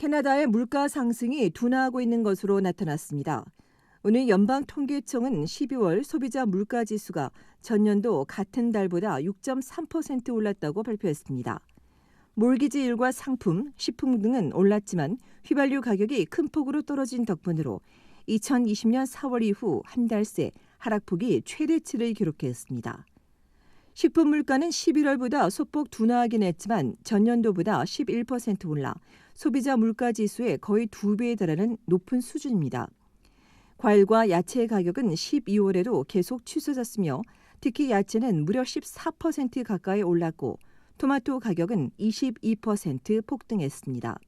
캐나다의 물가 상승이 둔화하고 있는 것으로 나타났습니다. 오늘 연방통계청은 12월 소비자 물가지수가 전년도 같은 달보다 6.3% 올랐다고 발표했습니다. 몰기지율과 상품, 식품 등은 올랐지만 휘발유 가격이 큰 폭으로 떨어진 덕분으로 2020년 4월 이후 한 달 새 하락폭이 최대치를 기록했습니다. 식품 물가는 11월보다 소폭 둔화하긴 했지만 전년도보다 11% 올라 소비자 물가 지수의 거의 2배에 달하는 높은 수준입니다. 과일과 야채 가격은 12월에도 계속 치솟았으며 특히 야채는 무려 14% 가까이 올랐고 토마토 가격은 22% 폭등했습니다.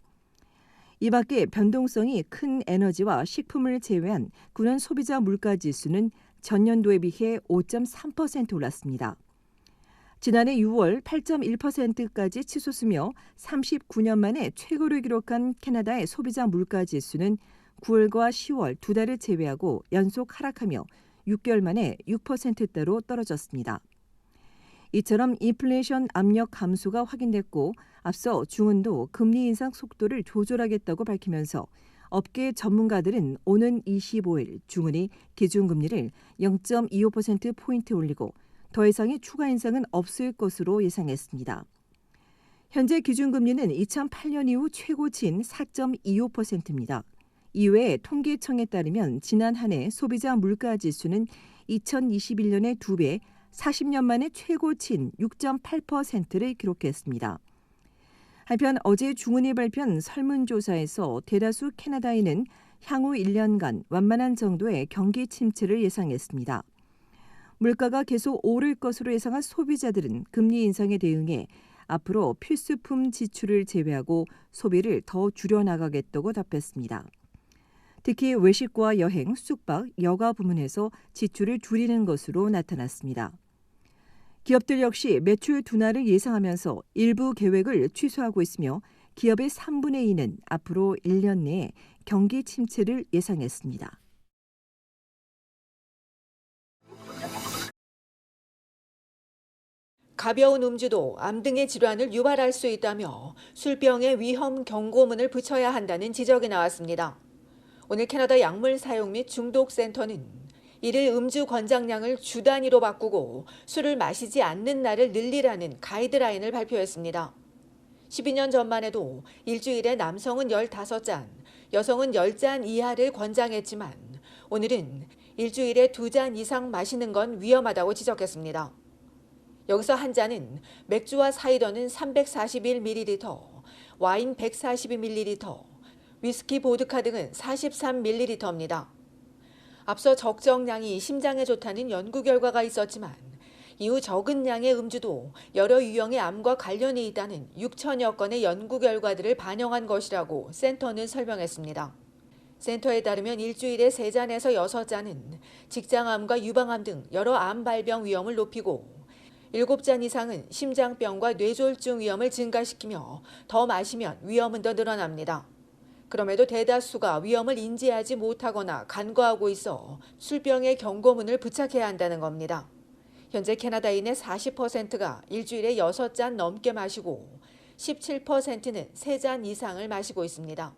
이 밖에 변동성이 큰 에너지와 식품을 제외한 군원 소비자 물가 지수는 전년도에 비해 5.3% 올랐습니다. 지난해 6월 8.1%까지 치솟으며 39년 만에 최고를 기록한 캐나다의 소비자 물가 지수는 9월과 10월 두 달을 제외하고 연속 하락하며 6개월 만에 6%대로 떨어졌습니다. 이처럼 인플레이션 압력 감소가 확인됐고 앞서 중은도 금리 인상 속도를 조절하겠다고 밝히면서 업계 전문가들은 오는 25일 중은이 기준금리를 0.25%포인트 올리고 더 이상의 추가 인상은 없을 것으로 예상했습니다. 현재 기준금리는 2008년 이후 최고치인 4.25%입니다. 이외에 통계청에 따르면 지난 한 해 소비자 물가지수는 2021년의 2배, 40년 만에 최고치인 6.8%를 기록했습니다. 한편 어제 중은이 발표한 설문조사에서 대다수 캐나다인은 향후 1년간 완만한 정도의 경기 침체를 예상했습니다. 물가가 계속 오를 것으로 예상한 소비자들은 금리 인상에 대응해 앞으로 필수품 지출을 제외하고 소비를 더 줄여나가겠다고 답했습니다. 특히 외식과 여행, 숙박, 여가 부문에서 지출을 줄이는 것으로 나타났습니다. 기업들 역시 매출 둔화를 예상하면서 일부 계획을 취소하고 있으며 기업의 3분의 2는 앞으로 1년 내에 경기 침체를 예상했습니다. 가벼운 음주도 암 등의 질환을 유발할 수 있다며 술병의 위험 경고문을 붙여야 한다는 지적이 나왔습니다. 오늘 캐나다 약물 사용 및 중독센터는 이를 음주 권장량을 주 단위로 바꾸고 술을 마시지 않는 날을 늘리라는 가이드라인을 발표했습니다. 12년 전만 해도 일주일에 남성은 15잔, 여성은 10잔 이하를 권장했지만 오늘은 일주일에 2잔 이상 마시는 건 위험하다고 지적했습니다. 여기서 한 잔은 맥주와 사이다는 341ml, 와인 142ml, 위스키 보드카 등은 43ml입니다. 앞서 적정량이 심장에 좋다는 연구 결과가 있었지만 이후 적은 양의 음주도 여러 유형의 암과 관련이 있다는 6천여 건의 연구 결과들을 반영한 것이라고 센터는 설명했습니다. 센터에 따르면 일주일에 3잔에서 6잔은 직장암과 유방암 등 여러 암 발병 위험을 높이고 7잔 이상은 심장병과 뇌졸중 위험을 증가시키며 더 마시면 위험은 더 늘어납니다. 그럼에도 대다수가 위험을 인지하지 못하거나 간과하고 있어 술병의 경고문을 부착해야 한다는 겁니다. 현재 캐나다인의 40%가 일주일에 6잔 넘게 마시고 17%는 3잔 이상을 마시고 있습니다.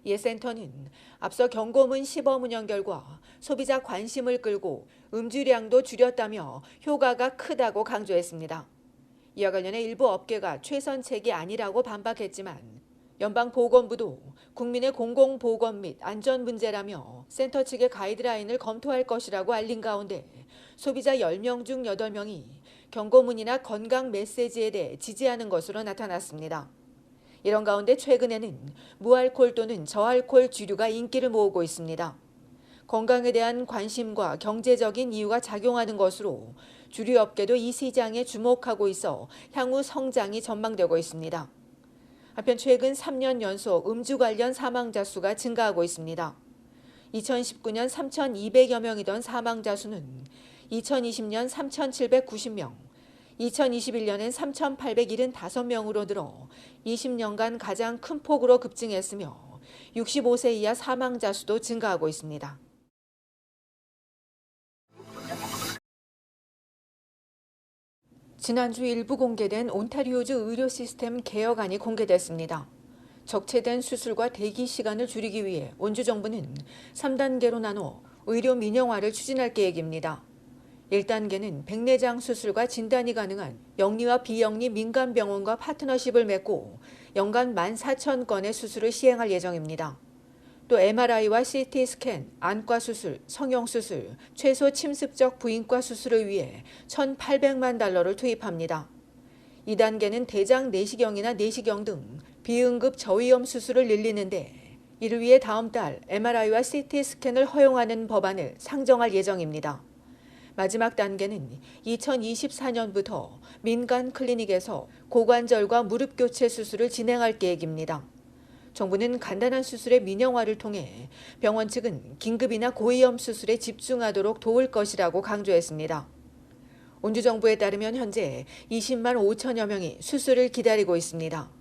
이에 센터는 앞서 경고문 시범 운영 결과 소비자 관심을 끌고 음주량도 줄였다며 효과가 크다고 강조했습니다. 이와 관련해 일부 업계가 최선책이 아니라고 반박했지만 연방보건부도 국민의 공공보건 및 안전 문제라며 센터 측의 가이드라인을 검토할 것이라고 알린 가운데 소비자 10명 중 8명이 경고문이나 건강 메시지에 대해 지지하는 것으로 나타났습니다. 이런 가운데 최근에는 무알콜 또는 저알콜 주류가 인기를 모으고 있습니다. 건강에 대한 관심과 경제적인 이유가 작용하는 것으로 주류업계도 이 시장에 주목하고 있어 향후 성장이 전망되고 있습니다. 한편 최근 3년 연속 음주 관련 사망자 수가 증가하고 있습니다. 2019년 3,200여 명이던 사망자 수는 2020년 3,790명, 2021년엔 3,875명으로 늘어 20년간 가장 큰 폭으로 급증했으며 65세 이하 사망자 수도 증가하고 있습니다. 지난주 일부 공개된 온타리오주 의료 시스템 개혁안이 공개됐습니다. 적체된 수술과 대기 시간을 줄이기 위해 원주 정부는 3단계로 나눠 의료 민영화를 추진할 계획입니다. 1단계는 백내장 수술과 진단이 가능한 영리와 비영리 민간병원과 파트너십을 맺고 연간 14,000건의 수술을 시행할 예정입니다. 또 MRI와 CT 스캔, 안과 수술, 성형 수술, 최소 침습적 부인과 수술을 위해 1,800만 달러를 투입합니다. 2단계는 대장 내시경이나 내시경 등 비응급 저위험 수술을 늘리는데 이를 위해 다음 달 MRI와 CT 스캔을 허용하는 법안을 상정할 예정입니다. 마지막 단계는 2024년부터 민간 클리닉에서 고관절과 무릎 교체 수술을 진행할 계획입니다. 정부는 간단한 수술의 민영화를 통해 병원 측은 긴급이나 고위험 수술에 집중하도록 도울 것이라고 강조했습니다. 온주 정부에 따르면 현재 20만 5천여 명이 수술을 기다리고 있습니다.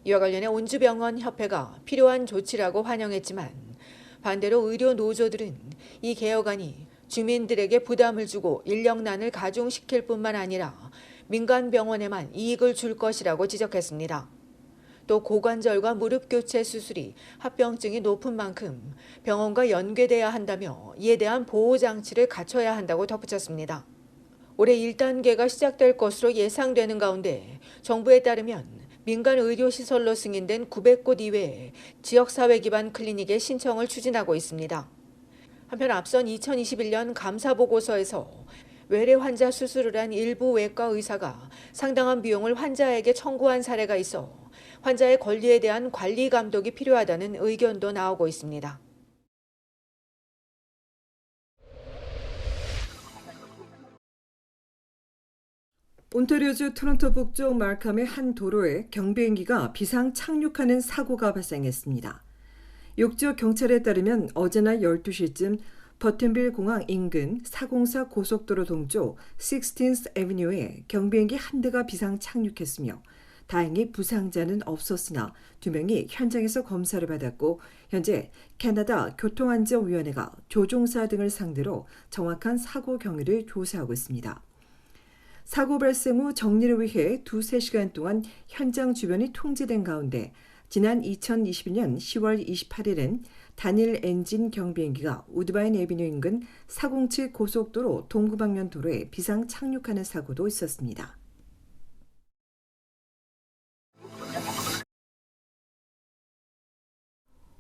이와 관련해 온주병원협회가 필요한 조치라고 환영했지만 반대로 의료 노조들은 이 개혁안이 주민들에게 부담을 주고 인력난을 가중시킬 뿐만 아니라 민간 병원에만 이익을 줄 것이라고 지적했습니다. 또 고관절과 무릎 교체 수술이 합병증이 높은 만큼 병원과 연계돼야 한다며 이에 대한 보호 장치를 갖춰야 한다고 덧붙였습니다. 올해 1단계가 시작될 것으로 예상되는 가운데 정부에 따르면 민간 의료시설로 승인된 900곳 이외에 지역사회 기반 클리닉의 신청을 추진하고 있습니다. 한편 앞선 2021년 감사보고서에서 외래 환자 수술을 한 일부 외과 의사가 상당한 비용을 환자에게 청구한 사례가 있어 환자의 권리에 대한 관리 감독이 필요하다는 의견도 나오고 있습니다. 온타리오주 토론토 북쪽 마캄의 한 도로에 경비행기가 비상 착륙하는 사고가 발생했습니다. 욕지역 경찰에 따르면 어제나 12시쯤 버튼빌 공항 인근 404 고속도로 동쪽 16th 애비뉴에 경비행기 한 대가 비상 착륙했으며 다행히 부상자는 없었으나 2명이 현장에서 검사를 받았고 현재 캐나다 교통안전위원회가 조종사 등을 상대로 정확한 사고 경위를 조사하고 있습니다. 사고 발생 후 정리를 위해 2-3시간 동안 현장 주변이 통제된 가운데 지난 2021년 10월 28일엔 단일 엔진 경비행기가 우드바인 애비뉴 인근 407 고속도로 동부방면 도로에 비상 착륙하는 사고도 있었습니다.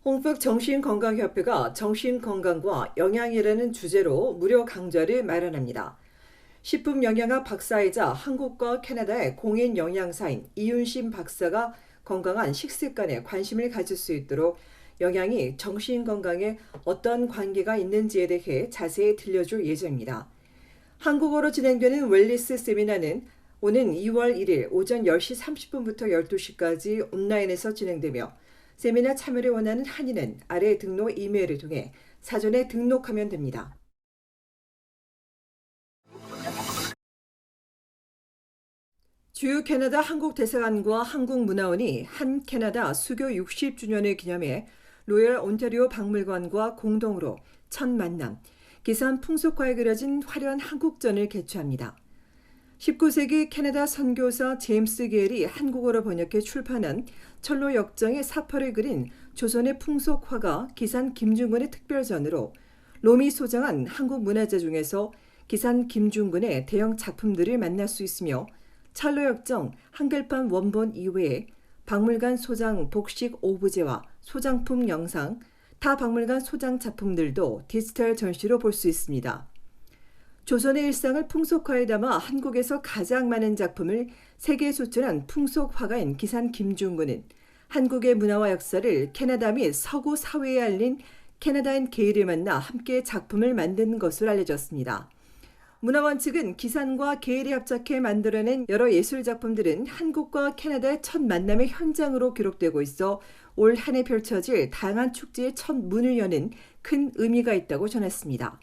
홍북 정신건강협회가 정신건강과 영양이라는 주제로 무료 강좌를 마련합니다. 식품영양학 박사이자 한국과 캐나다의 공인 영양사인 이윤심 박사가 건강한 식습관에 관심을 가질 수 있도록 영양이 정신건강에 어떤 관계가 있는지에 대해 자세히 들려줄 예정입니다. 한국어로 진행되는 웰리스 세미나는 오는 2월 1일 오전 10시 30분부터 12시까지 온라인에서 진행되며 세미나 참여를 원하는 한인은 아래 등록 이메일을 통해 사전에 등록하면 됩니다. 주요 캐나다 한국대사관과 한국문화원이 한 캐나다 수교 60주년을 기념해 로열 온타리오 박물관과 공동으로 첫 만남, 기산 풍속화에 그려진 화려한 한국전을 개최합니다. 19세기 캐나다 선교사 제임스 게일이 한국어로 번역해 출판한 철로 역정의 사퍼를 그린 조선의 풍속화가 기산 김중근의 특별전으로 롬이 소장한 한국 문화재 중에서 기산 김중근의 대형 작품들을 만날 수 있으며 철로 역정 한글판 원본 이외에 박물관 소장 복식 오브제와 소장품 영상, 타 박물관 소장 작품들도 디지털 전시로 볼 수 있습니다. 조선의 일상을 풍속화에 담아 한국에서 가장 많은 작품을 세계에 수출한 풍속화가인 기산 김중근은 한국의 문화와 역사를 캐나다 및 서구 사회에 알린 캐나다인 게일을 만나 함께 작품을 만든 것으로 알려졌습니다. 문화원 측은 기산과 게일이 합작해 만들어낸 여러 예술작품들은 한국과 캐나다의 첫 만남의 현장으로 기록되고 있어 올 한 해 펼쳐질 다양한 축제의 첫 문을 여는 큰 의미가 있다고 전했습니다.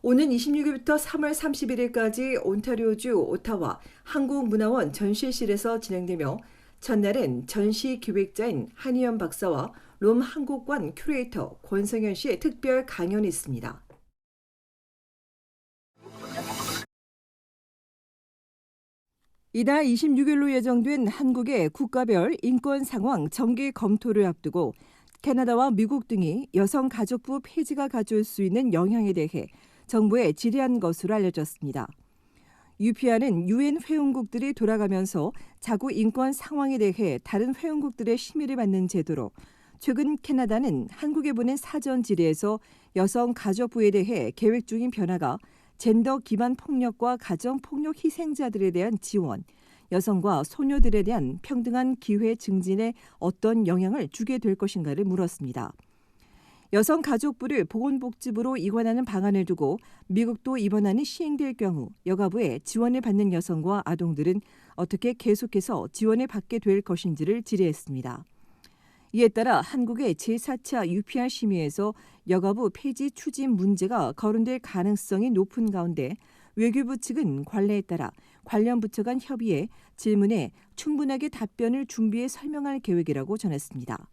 오는 26일부터 3월 31일까지 온타리오주 오타와 한국문화원 전시실에서 진행되며 첫날은 전시 기획자인 한희연 박사와 롬 한국관 큐레이터 권성현 씨의 특별 강연이 있습니다. 이달 26일로 예정된 한국의 국가별 인권 상황 정기 검토를 앞두고 캐나다와 미국 등이 여성가족부 폐지가 가져올 수 있는 영향에 대해 정부에 질의한 것으로 알려졌습니다. UPR은 유엔 회원국들이 돌아가면서 자국 인권 상황에 대해 다른 회원국들의 심의를 받는 제도로 최근 캐나다는 한국에 보낸 사전 질의에서 여성가족부에 대해 계획 중인 변화가 젠더 기반 폭력과 가정 폭력 희생자들에 대한 지원, 여성과 소녀들에 대한 평등한 기회 증진에 어떤 영향을 주게 될 것인가를 물었습니다. 여성가족부를 보건복지부로 이관하는 방안을 두고 미국도 이 번안이 시행될 경우 여가부의 지원을 받는 여성과 아동들은 어떻게 계속해서 지원을 받게 될 것인지를 질의했습니다. 이에 따라 한국의 제4차 UPR 심의에서 여가부 폐지 추진 문제가 거론될 가능성이 높은 가운데 외교부 측은 관례에 따라 관련 부처 간 협의해 질문에 충분하게 답변을 준비해 설명할 계획이라고 전했습니다.